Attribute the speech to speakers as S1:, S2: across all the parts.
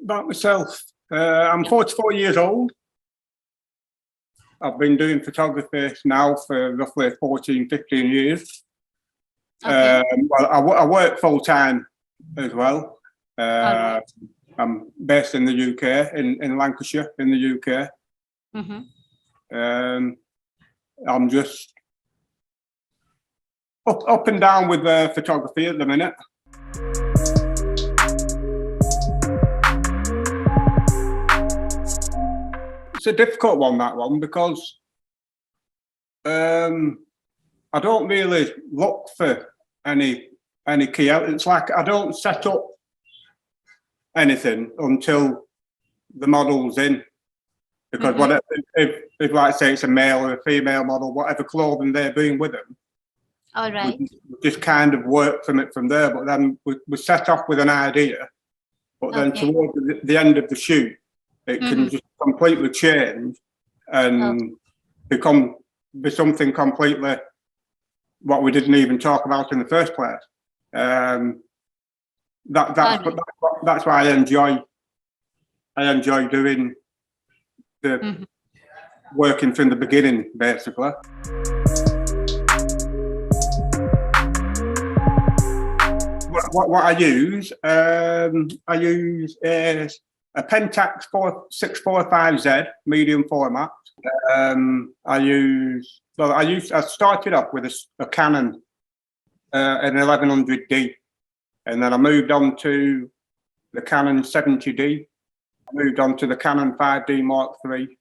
S1: about myself. I'm 44 years old. I've been doing photography now for roughly 14, 15 years.
S2: Okay.
S1: Well, I work full time as well.
S2: Right.
S1: I'm based in the UK, in Lancashire, in the UK.
S2: Mm-hmm.
S1: I'm just up and down with photography at the minute. It's a difficult one, that one, because I don't really look for any key. It's like I don't set up anything until the model's in, because whatever, if like say it's a male or a female model, whatever clothing they're bringing with them,
S2: All right.
S1: we just kind of work from there. But then we set off with an idea, but then towards the end of the shoot, it can just completely change and be something completely what we didn't even talk about in the first place. That's why I enjoy doing the working from the beginning, basically. What I use a Pentax 645Z medium format. I started off with a Canon, an 1100D, and then I moved on to the Canon 70D. I moved on to the Canon 5D Mark III,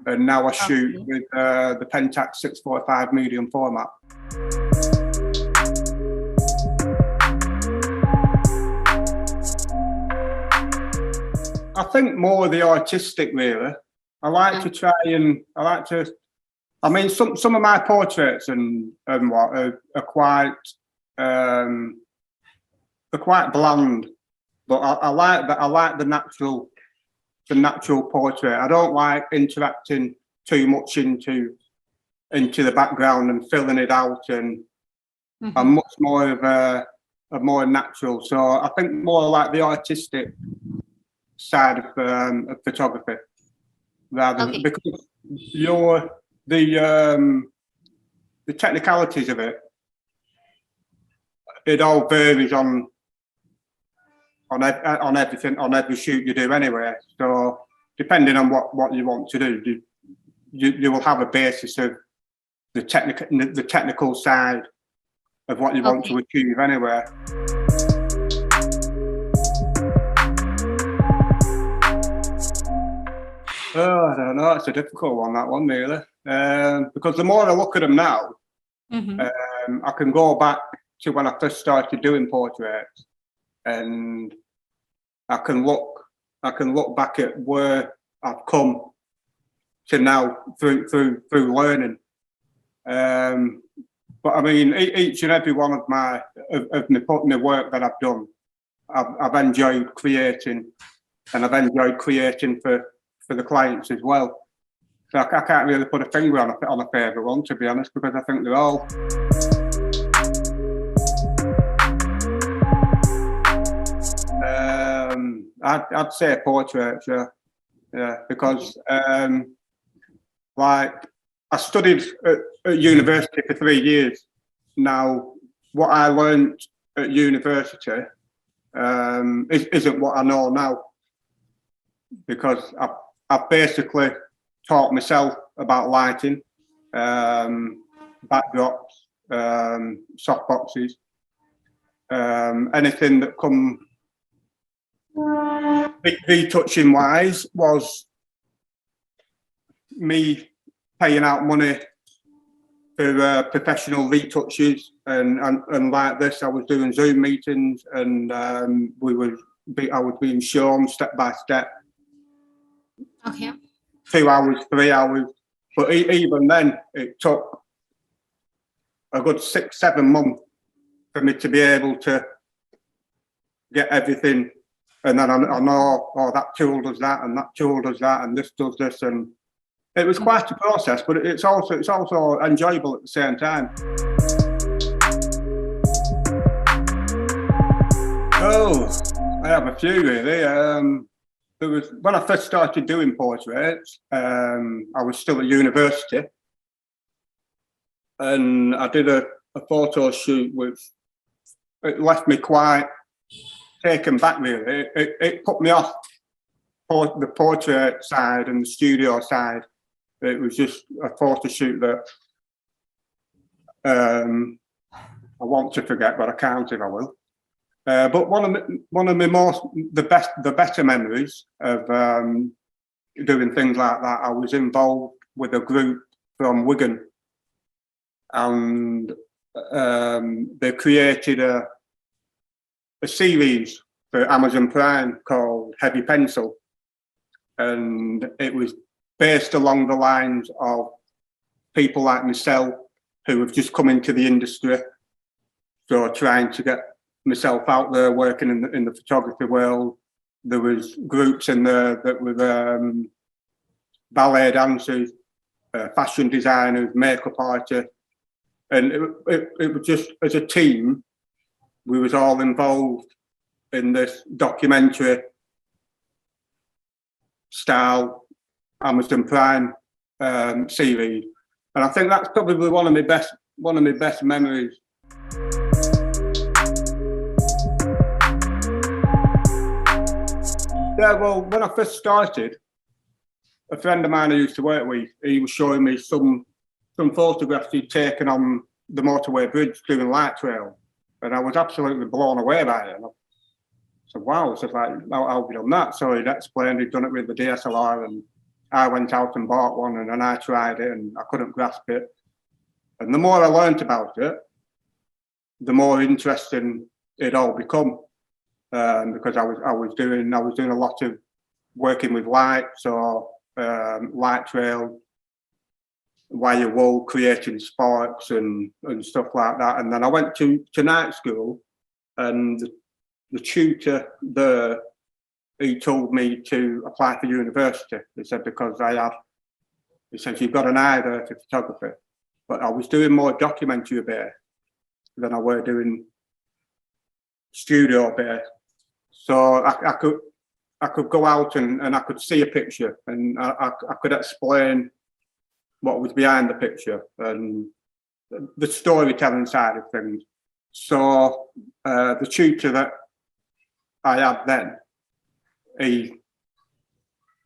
S1: and now I shoot with the Pentax 645 medium format. I think more the artistic, really. I like to try and I mean, some of my portraits and what are quite bland, but I like the natural portrait. I don't like interacting too much into the background and filling it out, and I'm much more of a more natural. So I think more like the artistic side of photography, rather because the technicalities of it all varies on everything, on every shoot you do anyway. So depending on what you want to do, you will have a basis of the technical side of what you want to achieve anyway. Oh, I don't know. It's a difficult one, that one, really. Because the more I look at them now, I can go back to when I first started doing portraits, and I can look back at where I've come to now through learning. But I mean, each and every one of my work that I've done, I've enjoyed creating, and I've enjoyed creating for the clients as well. So I can't really put a finger on a favourite one, to be honest, because I think they're all. I'd say portraits, yeah, because like I studied at university for 3 years. Now, what I learned at university isn't what I know now, because I've basically taught myself about lighting, backdrops, softboxes, anything that come retouching wise was me paying out money for professional retouches, and like this, I was doing Zoom meetings, and I was being shown step by step. 2 hours, 3 hours, but even then, it took a good 6-7 months for me to be able to get everything. And then I know, oh, that tool does that, and that tool does that, and this does this, and it was quite a process. But it's also enjoyable at the same time. Oh, I have a few really. there was, when I first started doing portraits, I was still at university, and I did a photo shoot with, it left me quite taken back really. It put me off the portrait side and the studio side. It was just a photo shoot that I want to forget, but I can't if I will. But one of the better memories of doing things like that, I was involved with a group from Wigan, and they created a series for Amazon Prime called Heavy Pencil, and it was based along the lines of people like myself who have just come into the industry, so trying to get myself out there working in the photography world. There was groups in there that were ballet dancers, fashion designers, makeup artists, and it was just, as a team, we was all involved in this documentary style Amazon Prime series, and I think that's probably one of my best memories. Yeah, well, when I first started, a friend of mine I used to work with, he was showing me some photographs he'd taken on the motorway bridge doing light trail, and I was absolutely blown away by it. And I said, wow, so like, how have you done that? So he'd explained he'd done it with the DSLR, and I went out and bought one, and then I tried it, and I couldn't grasp it. And the more I learned about it, the more interesting it all become. Because I was doing a lot of working with light, so light trail, wire wool, creating sparks and stuff like that. And then I went to night school, and the tutor there, he told me to apply for university. He said, because he said, you've got an eye there for photography. But I was doing more documentary based than I were doing studio based. So I could go out and I could see a picture, and I could explain what was behind the picture and the storytelling side of things. So the tutor that I had then, he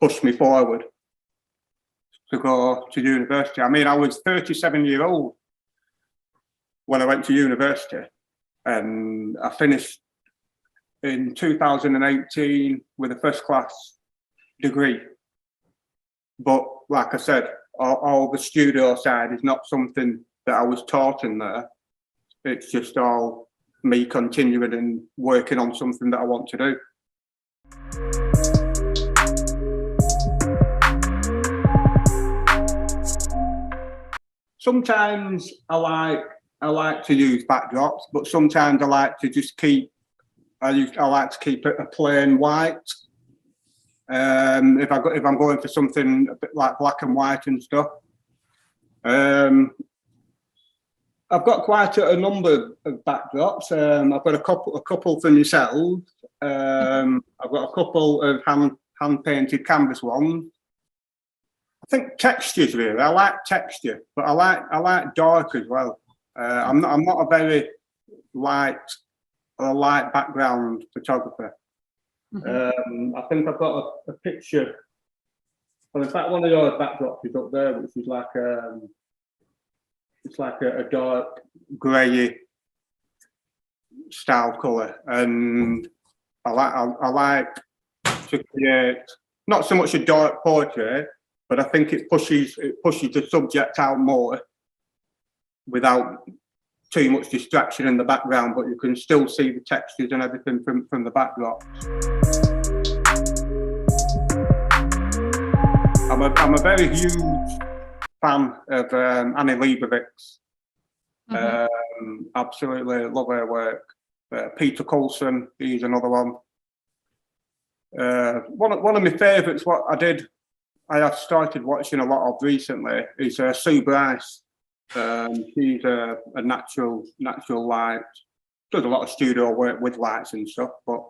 S1: pushed me forward to go to university. I mean, I was 37 years old when I went to university, and I finished in 2018 with a first class degree. But like I said, all the studio side is not something that I was taught in there. It's just all me continuing and working on something that I want to do. Sometimes I like to use backdrops, but sometimes I like to just keep I like to keep it a plain white. If I'm going for something a bit like black and white and stuff. I've got quite a number of backdrops. I've got a couple for myself. I've got a couple of hand painted canvas ones. I think textures really. I like texture, but I like dark as well. I'm not a very light background photographer. I think I've got a picture. Well, in fact, one of your backdrops is up there, which is like it's like a dark grey style colour, and I like to create not so much a dark portrait, but I think it pushes the subject out more without too much distraction in the background, but you can still see the textures and everything from the backdrop. I'm a very huge fan of Annie Leibovitz. Absolutely love her work. Peter Coulson, he's another one. One of my favourites, what I have started watching a lot of recently, is Sue Bryce. She's a natural light, does a lot of studio work with lights and stuff, but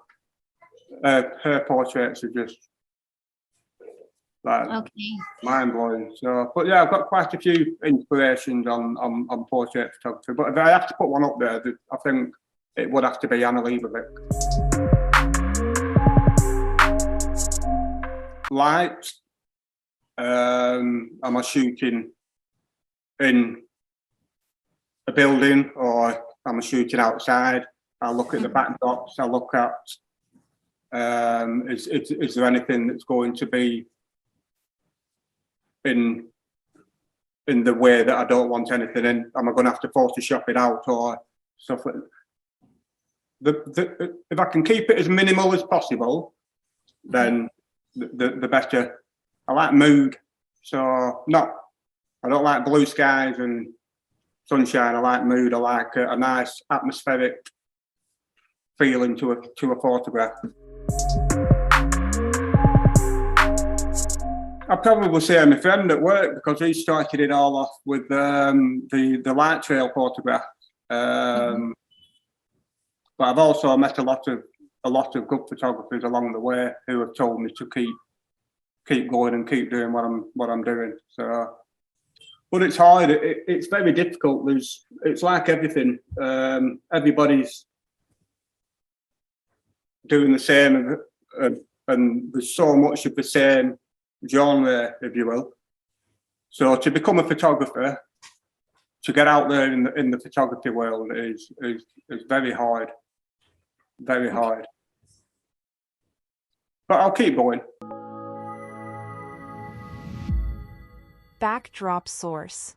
S1: her portraits are just Like
S2: Okay.
S1: mind blowing. So, but yeah, I've got quite a few inspirations on portrait photography. But if I have to put one up there, I think it would have to be Anna Leibovitz. Light. Am I shooting in a building or am I shooting outside? I look at the backdrops. I look at is there anything that's going to be in the way that I don't want anything in? Am I going to have to Photoshop it out or stuff like that? If I can keep it as minimal as possible, then the better. I like mood, so I don't like blue skies and sunshine. I like mood. I like a nice atmospheric feeling to a photograph. I'd probably say my friend at work, because he started it all off with the light trail photograph. But I've also met a lot of good photographers along the way who have told me to keep going and keep doing what I'm doing. So, but it's hard. It's very difficult. It's like everything. Everybody's doing the same, and there's so much of the same genre, if you will. So to become a photographer, to get out there in the photography world is very hard, very hard. But I'll keep going.
S3: Backdropsource.